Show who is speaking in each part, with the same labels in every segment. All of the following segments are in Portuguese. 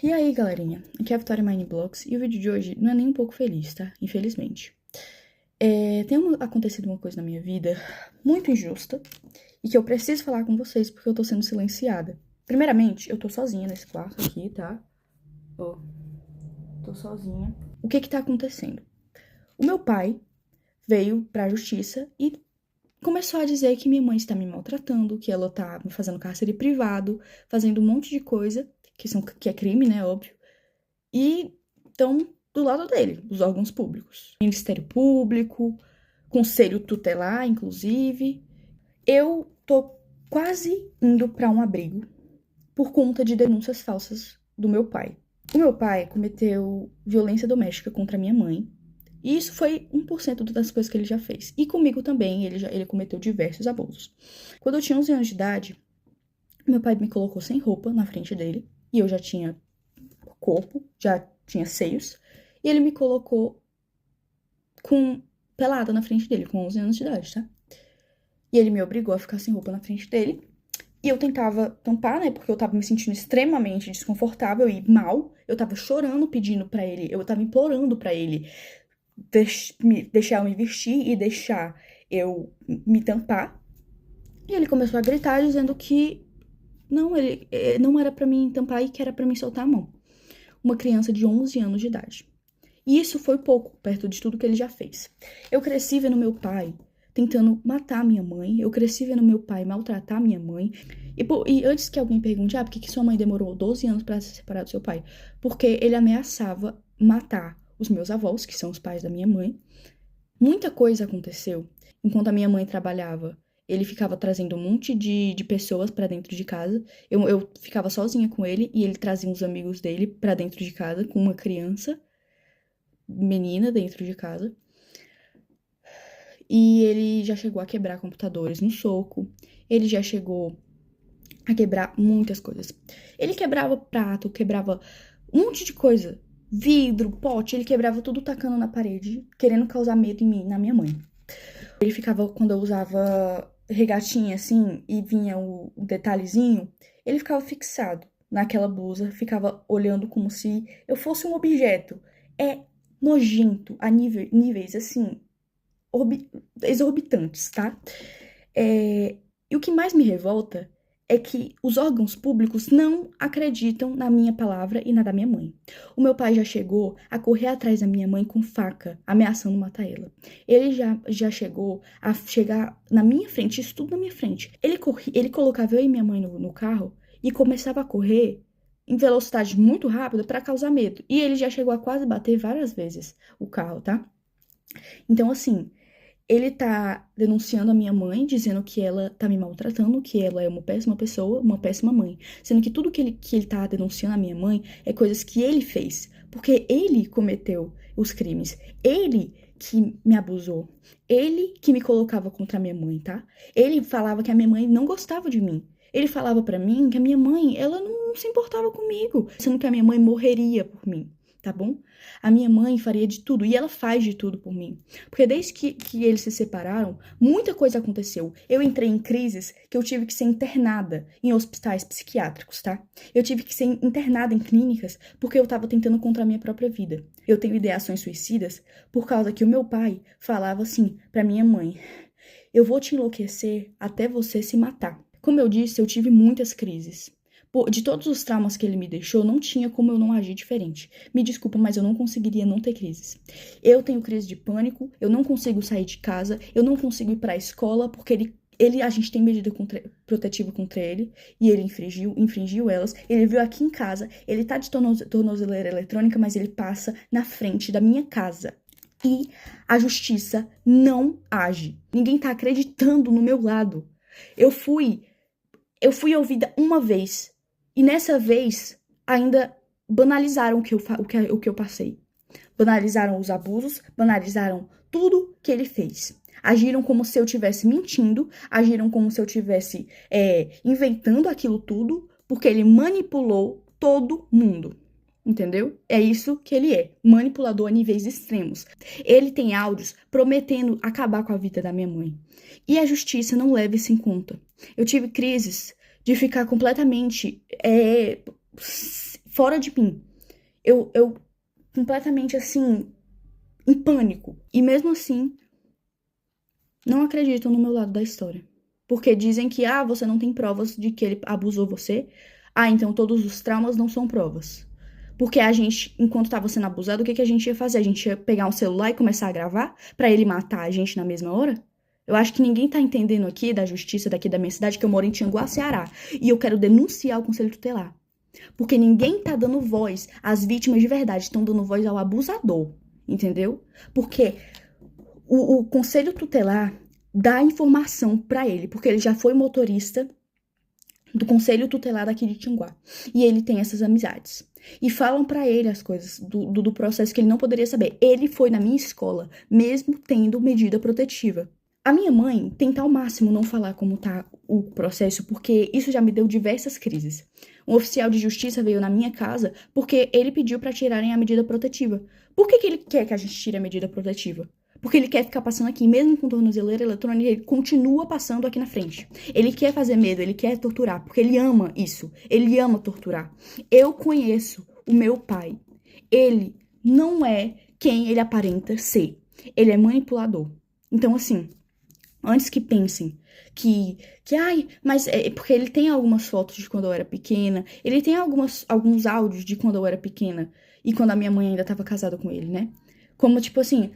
Speaker 1: E aí, galerinha? Aqui é a Vitória Mineblocks e o vídeo de hoje não é nem um pouco feliz, tá? Infelizmente. Acontecido uma coisa na minha vida muito injusta e que eu preciso falar com vocês porque eu tô sendo silenciada. Primeiramente, eu tô sozinha nesse quarto aqui, tá? Ó, tô sozinha. O que que tá acontecendo? O meu pai veio pra justiça e começou a dizer que minha mãe está me maltratando, que ela tá me fazendo cárcere privado, fazendo um monte de coisa, que é crime, né, óbvio. E estão do lado dele, os órgãos públicos. Ministério Público, Conselho Tutelar, inclusive. Eu tô quase indo para um abrigo por conta de denúncias falsas do meu pai. O meu pai cometeu violência doméstica contra minha mãe. E isso foi 1% das coisas que ele já fez. E comigo também, ele cometeu diversos abusos. Quando eu tinha 11 anos de idade, meu pai me colocou sem roupa na frente dele. E eu já tinha corpo, já tinha seios, e ele me colocou com pelada na frente dele, com 11 anos de idade, tá? E ele me obrigou a ficar sem roupa na frente dele. E eu tentava tampar, né? Porque eu tava me sentindo extremamente desconfortável e mal. Eu tava chorando, pedindo pra ele, eu tava implorando pra ele deixar eu me vestir e deixar eu me tampar. E ele começou a gritar, dizendo que ele não era pra mim tampar e que era pra mim soltar a mão. Uma criança de 11 anos de idade. E isso foi pouco, perto de tudo que ele já fez. Eu cresci vendo meu pai tentando matar minha mãe. Eu cresci vendo meu pai maltratar minha mãe. E antes que alguém pergunte, por que sua mãe demorou 12 anos para se separar do seu pai? Porque ele ameaçava matar os meus avós, que são os pais da minha mãe. Muita coisa aconteceu enquanto a minha mãe trabalhava. Ele ficava trazendo um monte de pessoas pra dentro de casa. Eu ficava sozinha com ele e ele trazia uns amigos dele pra dentro de casa com uma criança menina dentro de casa. E ele já chegou a quebrar computadores no soco. Ele já chegou a quebrar muitas coisas. Ele quebrava prato, quebrava um monte de coisa. Vidro, pote, ele quebrava tudo tacando na parede, querendo causar medo em mim, na minha mãe. Ele ficava, quando eu usava regatinha assim, e vinha o detalhezinho, ele ficava fixado naquela blusa, ficava olhando como se eu fosse um objeto. É nojento a níveis assim, exorbitantes, tá? E o que mais me revolta é que os órgãos públicos não acreditam na minha palavra e na da minha mãe. O meu pai já chegou a correr atrás da minha mãe com faca, ameaçando matar ela. Ele já chegou a chegar na minha frente, isso tudo na minha frente. Ele colocava eu e minha mãe no carro e começava a correr em velocidade muito rápida para causar medo. E ele já chegou a quase bater várias vezes o carro, tá? Então, assim, ele tá denunciando a minha mãe, dizendo que ela tá me maltratando, que ela é uma péssima pessoa, uma péssima mãe. Sendo que tudo que ele tá denunciando a minha mãe é coisas que ele fez. Porque ele cometeu os crimes. Ele que me abusou. Ele que me colocava contra a minha mãe, tá? Ele falava que a minha mãe não gostava de mim. Ele falava pra mim que a minha mãe, ela não se importava comigo, sendo que a minha mãe morreria por mim, tá bom? A minha mãe faria de tudo, e ela faz de tudo por mim. Porque desde que eles se separaram, muita coisa aconteceu. Eu entrei em crises que eu tive que ser internada em hospitais psiquiátricos, tá? Eu tive que ser internada em clínicas porque eu tava tentando contra a minha própria vida. Eu tenho ideações suicidas por causa que o meu pai falava assim pra minha mãe: eu vou te enlouquecer até você se matar. Como eu disse, eu tive muitas crises. De todos os traumas que ele me deixou, não tinha como eu não agir diferente. Me desculpa, mas eu não conseguiria não ter crises. Eu tenho crise de pânico, eu não consigo sair de casa, eu não consigo ir pra escola, porque a gente tem medida protetiva contra ele, e ele infringiu elas. Ele veio aqui em casa, ele tá de tornozeleira eletrônica, mas ele passa na frente da minha casa. E a justiça não age. Ninguém tá acreditando no meu lado. Eu fui ouvida uma vez. E nessa vez, ainda banalizaram o que eu passei. Banalizaram os abusos, banalizaram tudo que ele fez. Agiram como se eu estivesse mentindo, agiram como se eu estivesse inventando aquilo tudo, porque ele manipulou todo mundo. Entendeu? É isso que ele é, manipulador a níveis extremos. Ele tem áudios prometendo acabar com a vida da minha mãe. E a justiça não leva isso em conta. Eu tive crises de ficar completamente fora de mim. Eu completamente, assim, em pânico. E mesmo assim, não acreditam no meu lado da história. Porque dizem que, você não tem provas de que ele abusou você. Então todos os traumas não são provas. Porque a gente, enquanto estava sendo abusado, o que a gente ia fazer? A gente ia pegar um celular e começar a gravar pra ele matar a gente na mesma hora? Eu acho que ninguém tá entendendo aqui da justiça daqui da minha cidade, que eu moro em Tianguá, Ceará. E eu quero denunciar o Conselho Tutelar. Porque ninguém tá dando voz às vítimas de verdade, estão dando voz ao abusador. Entendeu? Porque o Conselho Tutelar dá informação pra ele, porque ele já foi motorista do Conselho Tutelar daqui de Tianguá. E ele tem essas amizades. E falam pra ele as coisas do processo que ele não poderia saber. Ele foi na minha escola, mesmo tendo medida protetiva. A minha mãe tenta ao máximo não falar como tá o processo, porque isso já me deu diversas crises. Um oficial de justiça veio na minha casa porque ele pediu pra tirarem a medida protetiva. Por que ele quer que a gente tire a medida protetiva? Porque ele quer ficar passando aqui, mesmo com tornozeleira eletrônica, ele continua passando aqui na frente. Ele quer fazer medo, ele quer torturar, porque ele ama isso. Ele ama torturar. Eu conheço o meu pai. Ele não é quem ele aparenta ser. Ele é manipulador. Então, assim, antes que pensem mas é porque ele tem algumas fotos de quando eu era pequena, ele tem alguns áudios de quando eu era pequena e quando a minha mãe ainda estava casada com ele, né? Como tipo assim,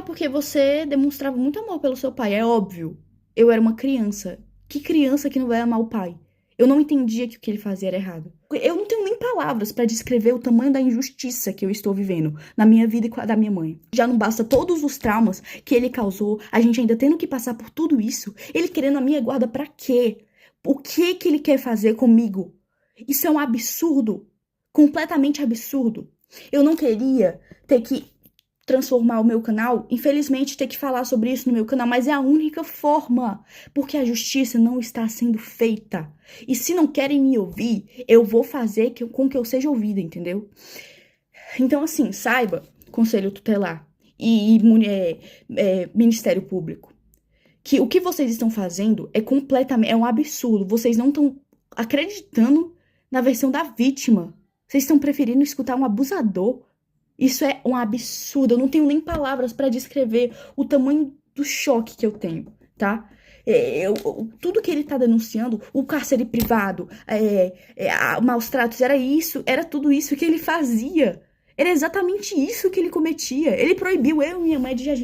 Speaker 1: porque você demonstrava muito amor pelo seu pai. É óbvio, eu era uma criança. Que criança que não vai amar o pai? Eu não entendia que o que ele fazia era errado. Eu não tenho nem palavras pra descrever o tamanho da injustiça que eu estou vivendo na minha vida e com a da minha mãe. Já não basta todos os traumas que ele causou, a gente ainda tendo que passar por tudo isso, ele querendo a minha guarda pra quê? O que ele quer fazer comigo? Isso é um absurdo, completamente absurdo. Eu não queria ter que transformar o meu canal, infelizmente ter que falar sobre isso no meu canal, mas é a única forma, porque a justiça não está sendo feita. E se não querem me ouvir, eu vou fazer com que eu seja ouvida, entendeu? Então, assim, saiba, Conselho Tutelar e Ministério Público, que o que vocês estão fazendo é um absurdo. Vocês não estão acreditando na versão da vítima. Vocês estão preferindo escutar um abusador. Isso é um absurdo. Eu não tenho nem palavras pra descrever o tamanho do choque que eu tenho, tá? Tudo que ele tá denunciando, o cárcere privado, maus tratos, era tudo isso que ele fazia. Era exatamente isso que ele cometia. Ele proibiu eu e minha mãe de a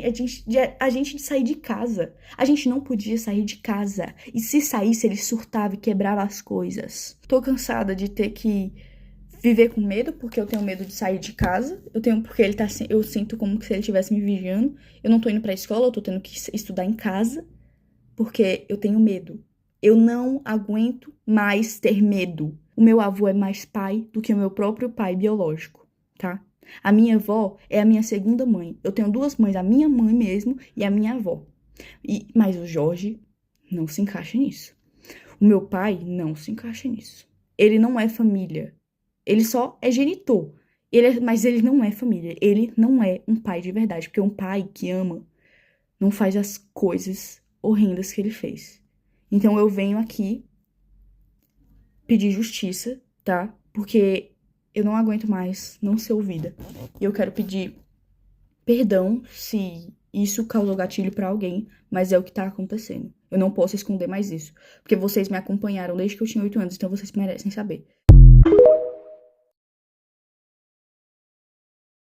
Speaker 1: gente de sair de casa. A gente não podia sair de casa. E se saísse, ele surtava e quebrava as coisas. Tô cansada de ter que viver com medo, porque eu tenho medo de sair de casa. Porque eu sinto como se ele estivesse me vigiando. Eu não tô indo pra escola, eu tô tendo que estudar em casa, porque eu tenho medo. Eu não aguento mais ter medo. O meu avô é mais pai do que o meu próprio pai biológico, tá? A minha avó é a minha segunda mãe. Eu tenho duas mães, a minha mãe mesmo e a minha avó. Mas o Jorge não se encaixa nisso. O meu pai não se encaixa nisso. Ele não é família. Ele só é genitor. Mas ele não é família. Ele não é um pai de verdade. Porque um pai que ama não faz as coisas horrendas que ele fez. Então eu venho aqui pedir justiça, tá? Porque eu não aguento mais não ser ouvida. E eu quero pedir perdão se isso causou gatilho pra alguém, mas é o que tá acontecendo. Eu não posso esconder mais isso. Porque vocês me acompanharam desde que eu tinha 8 anos, então vocês merecem saber.